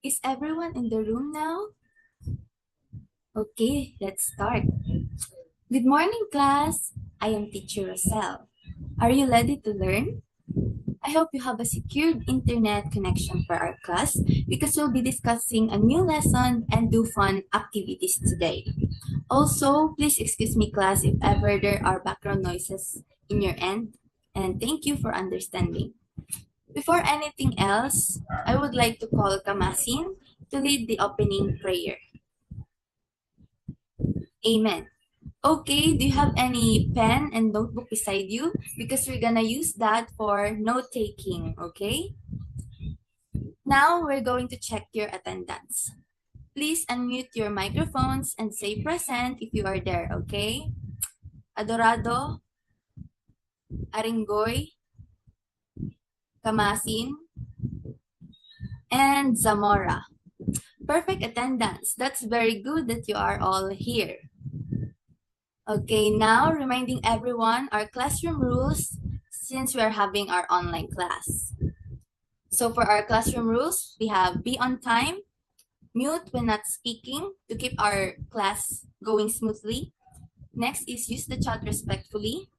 Is everyone in the room now? Okay, let's start. Good morning, class. I am teacher Rosel. Are you ready to learn? I hope you have a secured internet connection for our class because we'll be discussing a new lesson and do fun activities today. Also, please excuse me, class, if ever there are background noises in your end, and thank you for understanding. Before anything else, I would like to call Kamasin to lead the opening prayer. Amen. Okay, do you have any pen and notebook beside you? Because we're gonna use that for note taking, okay? Now we're going to check your attendance. Please unmute your microphones and say present if you are there, okay? Adorado, Aringoy, Kamasin, and Zamora. Perfect attendance. That's very good that you are all here. Okay, now reminding everyone our classroom rules since we are having our online class. So for our classroom rules, we have be on time, mute when not speaking to keep our class going smoothly. Next is use the chat respectfully,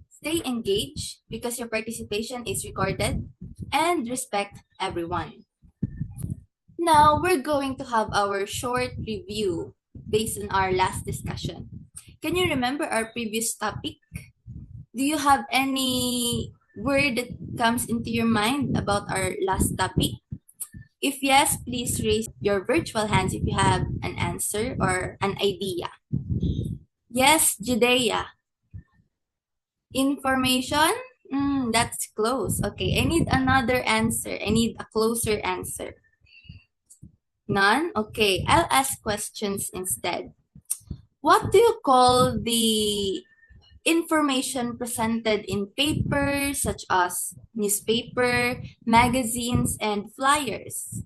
stay engaged because your participation is recorded, and respect everyone. Now we're going to have our short review based on our last discussion. Can you remember our previous topic? Do you have any word that comes into your mind about our last topic? If yes, please raise your virtual hands if you have an answer or an idea. Yes, Judea. Information? That's close. Okay, I need another answer. I need a closer answer. None? Okay, I'll ask questions instead. What do you call the information presented in papers such as newspaper, magazines, and flyers?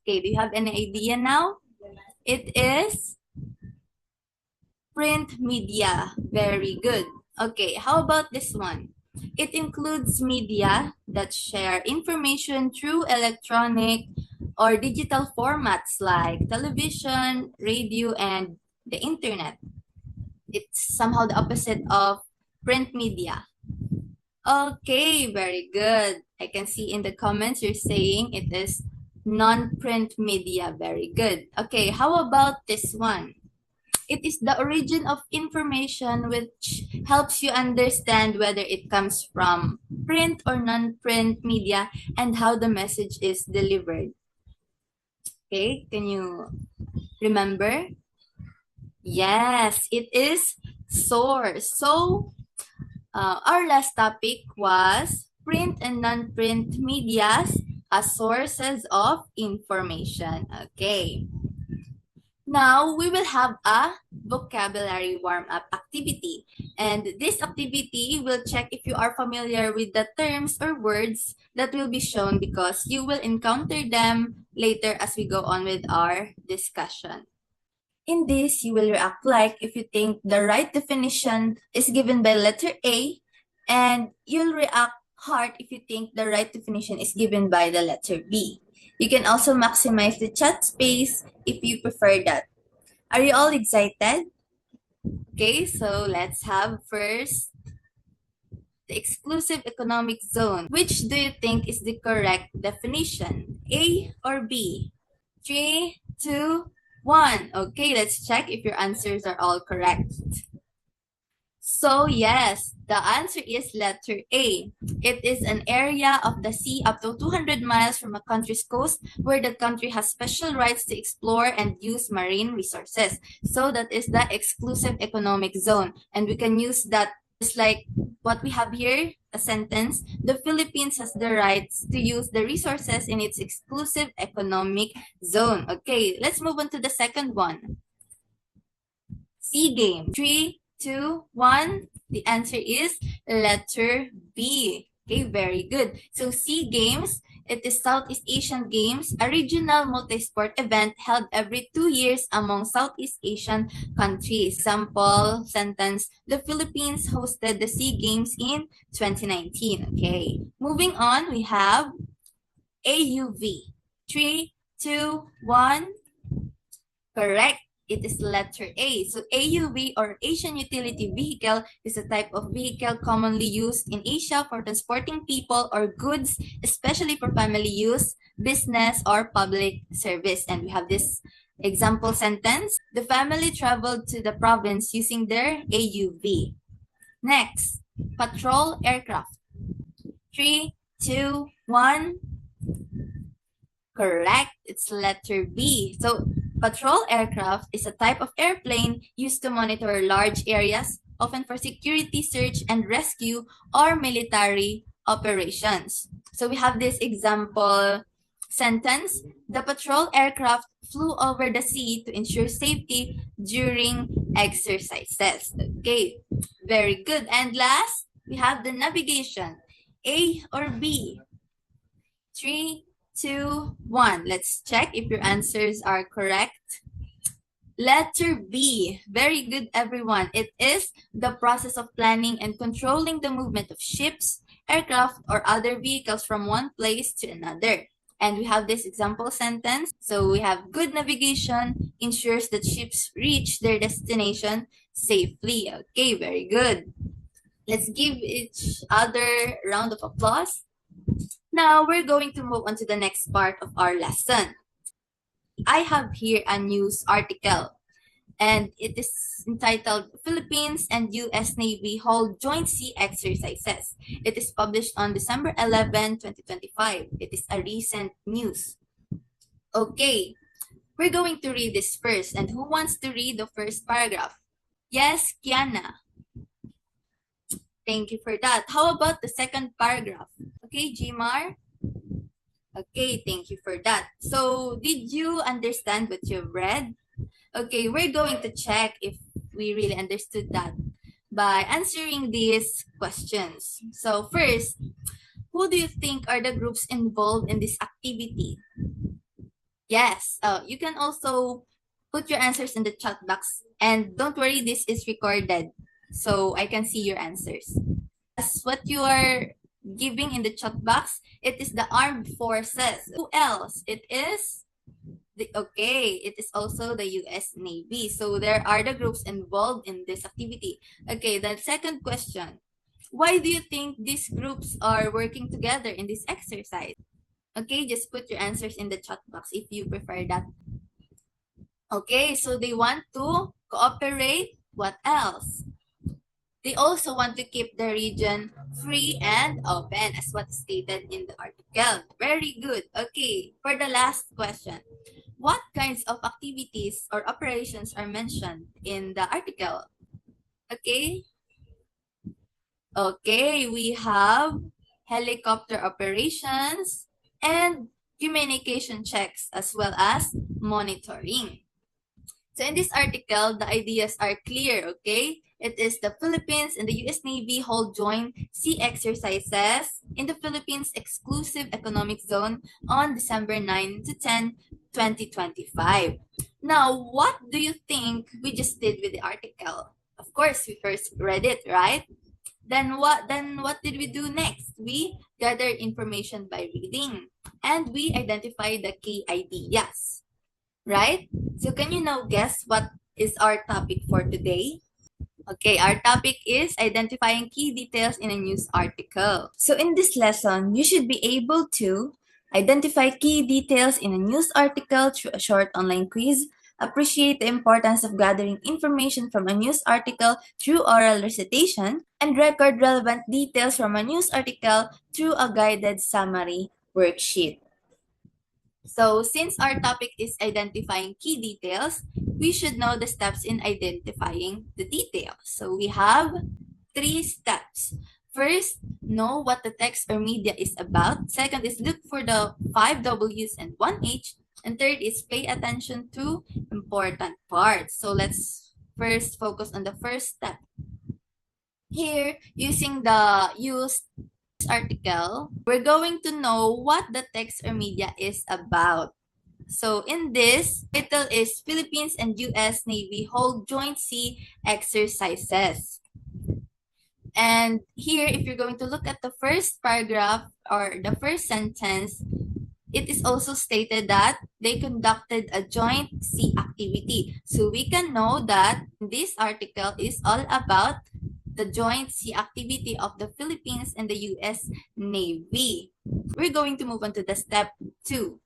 Okay, do you have any idea now? It is print media. Very good. Okay, how about this one? It includes media that share information through electronic or digital formats like television, radio, and the internet. It's somehow the opposite of print media. Okay, very good. I can see in the comments you're saying it is non-print media. Very good. Okay, how about this one? It is the origin of information which helps you understand whether it comes from print or non-print media and how the message is delivered. Okay, can you remember? Yes, it is source. So, our last topic was print and non-print medias as sources of information. Okay. Now, we will have a vocabulary warm-up activity. And this activity will check if you are familiar with the terms or words that will be shown because you will encounter them later as we go on with our discussion. In this, you will react like if you think the right definition is given by letter A, and you'll react hard if you think the right definition is given by the letter B. You can also maximize the chat space if you prefer that. Are you all excited? Okay, so let's have first the exclusive economic zone. Which do you think is the correct definition? A or B? 3, 2, 1. Okay, let's check if your answers are all correct. So yes, the answer is letter A. It is an area of the sea up to 200 miles from a country's coast where the country has special rights to explore and use marine resources. So that is the exclusive economic zone. And we can use that just like what we have here, a sentence. The Philippines has the rights to use the resources in its exclusive economic zone. Okay, let's move on to the second one. SEA Games. 3, 2, 1. The answer is letter B. Okay, very good. So SEA Games, it is Southeast Asian Games, a regional multi-sport event held every 2 years among Southeast Asian countries. Example sentence, the Philippines hosted the SEA Games in 2019. Okay, moving on, we have AUV. 3, two, one. Correct. It is letter A. So AUV or Asian Utility Vehicle is a type of vehicle commonly used in Asia for transporting people or goods, especially for family use, business, or public service. And we have this example sentence. The family traveled to the province using their AUV. Next, patrol aircraft. Three, two, one. Correct. It's letter B. So, patrol aircraft is a type of airplane used to monitor large areas, often for security search and rescue or military operations. So, we have this example sentence. The patrol aircraft flew over the sea to ensure safety during exercises. Okay, very good. And last, we have the navigation. A or B? Three, two, one. Let's check if your answers are correct. Letter B. Very good, everyone. It is the process of planning and controlling the movement of ships, aircraft, or other vehicles from one place to another. And we have this example sentence. So we have good navigation ensures that ships reach their destination safely. Okay, very good. Let's give each other a round of applause. Now we're going to move on to the next part of our lesson. I have here a news article and it is entitled Philippines and US Navy Hold Joint Sea Exercises. It is published on December 11, 2025. It is a recent news. Okay, we're going to read this first. And who wants to read the first paragraph? Yes, Kiana. Thank you for that. How about the second paragraph? Okay, Jimar? Okay, thank you for that. So, did you understand what you've read? Okay, we're going to check if we really understood that by answering these questions. So, first, who do you think are the groups involved in this activity? Yes, you can also put your answers in the chat box. And don't worry, this is recorded so I can see your answers. As what you are giving in the chat box, it is the armed forces. Who else? It is it is also the US Navy. So there are the groups involved in this activity. Okay, the second question. Why do you think these groups are working together in this exercise? Okay, just put your answers in the chat box if you prefer that. Okay, so they want to cooperate. What else? They also want to keep the region free and open as what stated in the article. Very good. Okay, for the last question. What kinds of activities or operations are mentioned in the article? Okay. Okay, we have helicopter operations and communication checks as well as monitoring. So in this article, the ideas are clear, okay? It is the Philippines and the US Navy hold joint sea exercises in the Philippines exclusive economic zone on December 9 to 10, 2025. Now, what do you think we just did with the article? Of course, we first read it, right? Then what did we do next? We gathered information by reading and we identified the key ideas. Right? So can you now guess what is our topic for today? Okay, our topic is identifying key details in a news article. So in this lesson, you should be able to identify key details in a news article through a short online quiz, appreciate the importance of gathering information from a news article through oral recitation, and record relevant details from a news article through a guided summary worksheet. So since our topic is identifying key details, we should know the steps in identifying the details. So we have 3 steps. First, know what the text or media is about. Second is look for the 5 W's and 1 H. And third is pay attention to important parts. So let's first focus on the first step. Here, using the used article, we're going to know what the text or media is about. So in this, title is Philippines and US Navy hold joint sea exercises. And here, if you're going to look at the first paragraph or the first sentence, it is also stated that they conducted a joint sea activity. So we can know that this article is all about the joint sea activity of the Philippines and the US Navy. We're going to move on to the step 2.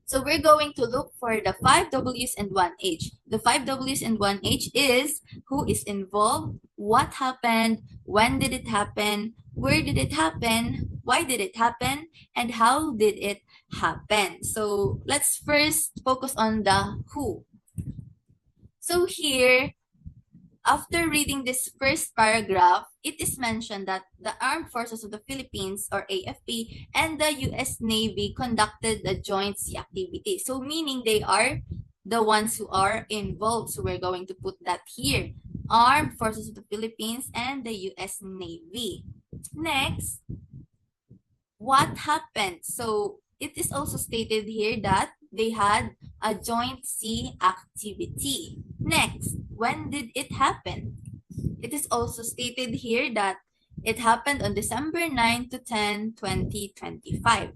So we're going to look for the 5 W's and 1 H. The 5 W's and 1 H is who is involved, what happened, when did it happen, where did it happen, why did it happen, and how did it happen. So let's first focus on the who. So here, after reading this first paragraph, it is mentioned that the Armed Forces of the Philippines, or AFP, and the US Navy conducted a joint sea activity. So meaning they are the ones who are involved. So we're going to put that here. Armed Forces of the Philippines and the US Navy. Next, what happened? So it is also stated here that they had a joint sea activity. Next, when did it happen? It is also stated here that it happened on December 9 to 10, 2025.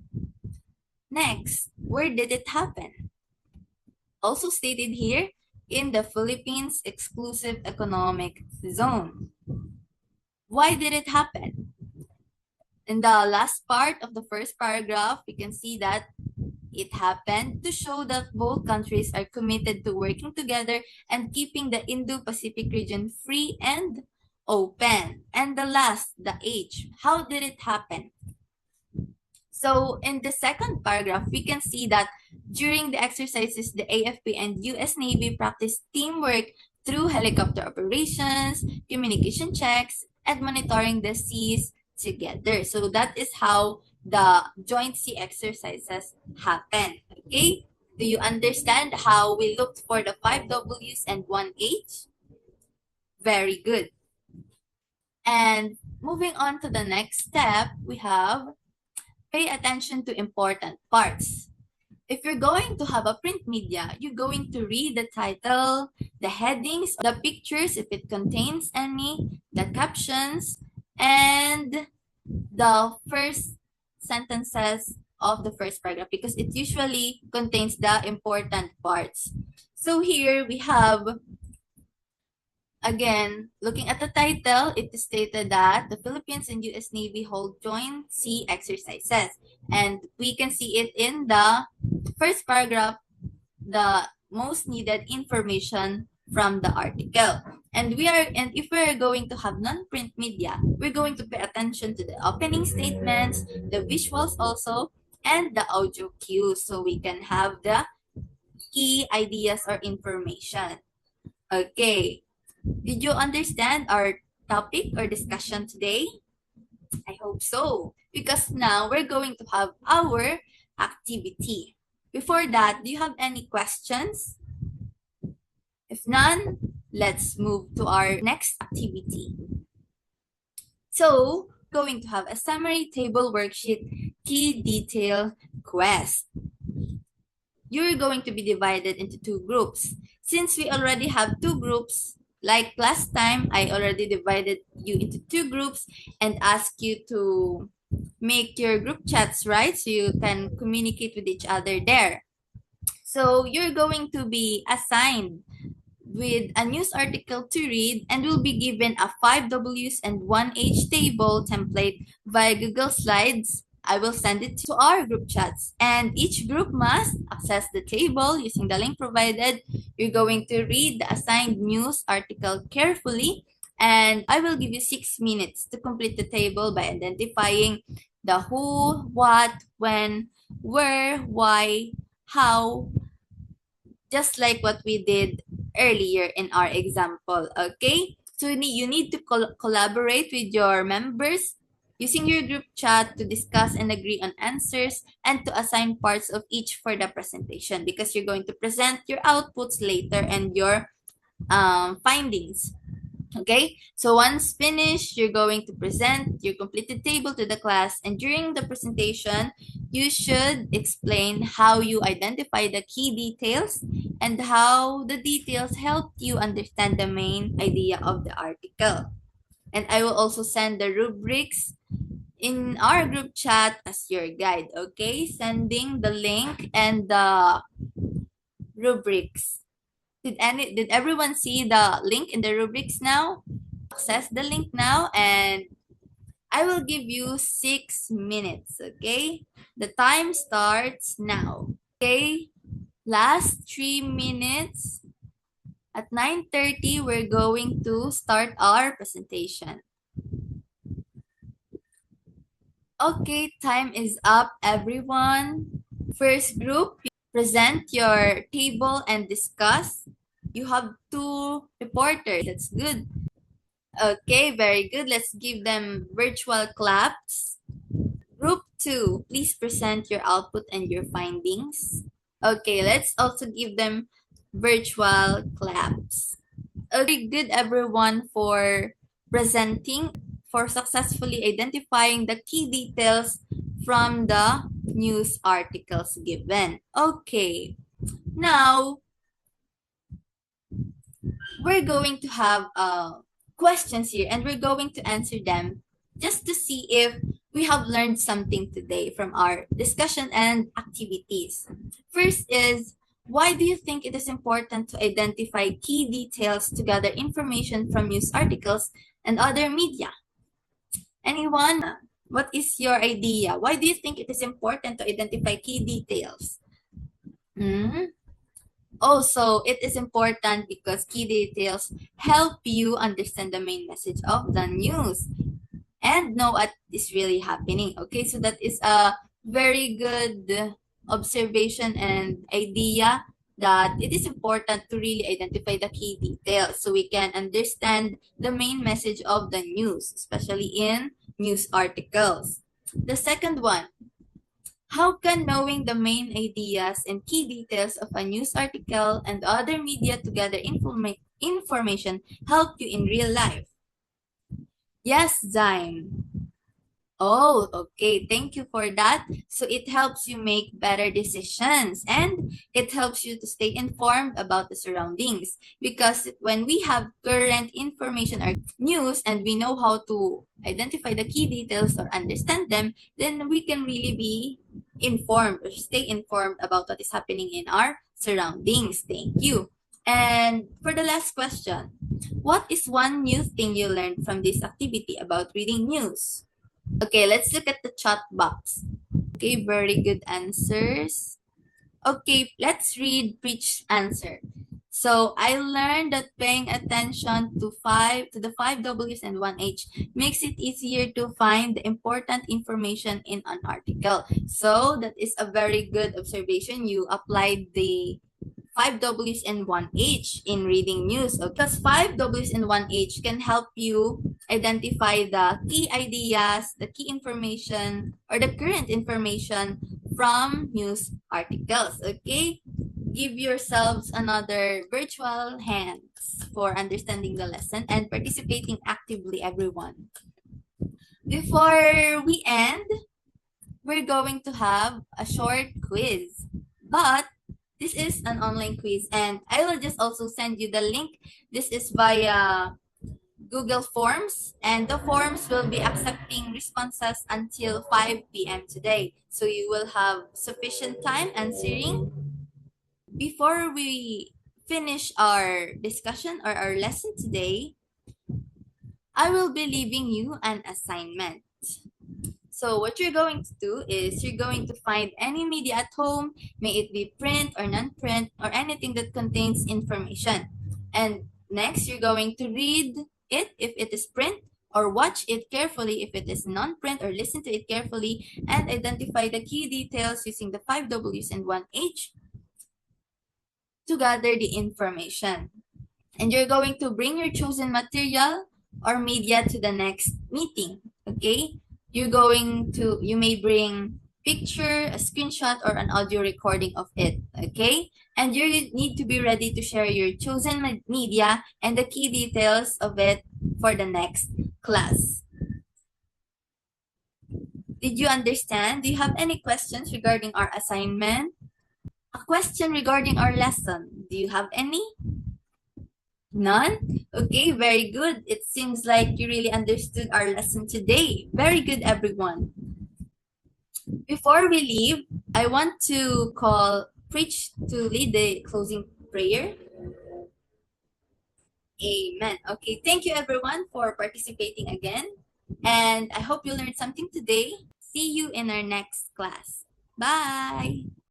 Next, where did it happen? Also stated here, in the Philippines Exclusive Economic Zone. Why did it happen? In the last part of the first paragraph, we can see that it happened to show that both countries are committed to working together and keeping the Indo-Pacific region free and open. And the last, the H, how did it happen? So in the second paragraph, we can see that during the exercises, the AFP and US Navy practiced teamwork through helicopter operations, communication checks, and monitoring the seas together. So that is how the joint sea exercises happen. Okay? Do you understand how we looked for the 5 W's and 1 H? Very good. And moving on to the next step, we have pay attention to important parts. If you're going to have a print media, you're going to read the title, the headings, the pictures if it contains any, the captions, and the first sentences of the first paragraph because it usually contains the important parts. So here we have, again, looking at the title, it is stated that the Philippines and US Navy hold joint sea exercises. And we can see it in the first paragraph, the most needed information from the article. And if we're going to have non-print media, we're going to pay attention to the opening statements, the visuals also, and the audio cues so we can have the key ideas or information. Okay. Did you understand our topic or discussion today? I hope so. Because now we're going to have our activity. Before that, do you have any questions? If none, let's move to our next activity. So, going to have a summary table worksheet key detail quest. You're going to be divided into 2 groups. Since we already have 2 groups, like last time, I already divided you into 2 groups and asked you to make your group chats, right? So you can communicate with each other there. So you're going to be assigned with a news article to read and will be given a 5 W's and 1 H table template via Google Slides. I will send it to our group chats and each group must access the table using the link provided. You're going to read the assigned news article carefully and I will give you 6 minutes to complete the table by identifying the who, what, when, where, why, how, just like what we did earlier in our example, okay? So you need to collaborate with your members using your group chat to discuss and agree on answers and to assign parts of each for the presentation because you're going to present your outputs later and your findings. Okay, so once finished, you're going to present your completed table to the class and during the presentation, you should explain how you identify the key details and how the details help you understand the main idea of the article. And I will also send the rubrics in our group chat as your guide, okay? Sending the link and the rubrics. Did everyone see the link in the rubrics now? Access the link now and I will give you 6 minutes, okay? The time starts now. Okay? Last 3 minutes. At 9:30, we're going to start our presentation. Okay, time is up, everyone. First group, present your table and discuss. You have 2 reporters. That's good. Okay, very good. Let's give them virtual claps. Group 2, please present your output and your findings. Okay, let's also give them virtual claps. Okay, good everyone for presenting, for successfully identifying the key details from the news articles given. Okay, now we're going to have questions here and we're going to answer them just to see if we have learned something today from our discussion and activities. First is, why do you think it is important to identify key details to gather information from news articles and other media? Anyone? What is your idea? Why do you think it is important to identify key details? Hmm? Also, it is important because key details help you understand the main message of the news and know what is really happening. Okay, so that is a very good observation and idea that it is important to really identify the key details so we can understand the main message of the news, especially in news articles. The second one, how can knowing the main ideas and key details of a news article and other media to gather information help you in real life? Yes, Zime. Oh, okay. Thank you for that. So it helps you make better decisions and it helps you to stay informed about the surroundings. Because when we have current information or news and we know how to identify the key details or understand them, then we can really be informed or stay informed about what is happening in our surroundings. Thank you. And for the last question, what is one new thing you learned from this activity about reading news? Okay, let's look at the chat box. Okay, very good answers. Okay, let's read Preach's answer. So I learned that paying attention to the five W's and one H makes it easier to find the important information in an article. So that is a very good observation. You applied the 5 W's and 1 H in reading news. Because 5 W's and 1 H can help you identify the key ideas, the key information, or the current information from news articles. Okay? Give yourselves another virtual hands for understanding the lesson and participating actively, everyone. Before we end, we're going to have a short quiz. But this is an online quiz and I will just also send you the link. This is via Google Forms and the forms will be accepting responses until 5 p.m. today. So you will have sufficient time answering. Before we finish our discussion or our lesson today, I will be leaving you an assignment. So what you're going to do is you're going to find any media at home, may it be print or non-print or anything that contains information. And next, you're going to read it if it is print or watch it carefully if it is non-print or listen to it carefully and identify the key details using the 5 W's and 1 H to gather the information. And you're going to bring your chosen material or media to the next meeting, okay? You may bring picture, a screenshot, or an audio recording of it, okay? And you need to be ready to share your chosen media and the key details of it for the next class. Did you understand? Do you have any questions regarding our assignment? A question regarding our lesson. Do you have any? None? Okay, very good. It seems like you really understood our lesson today. Very good, everyone. Before we leave, I want to call Preach to lead the closing prayer. Amen. Okay, thank you everyone for participating again. And I hope you learned something today. See you in our next class. Bye.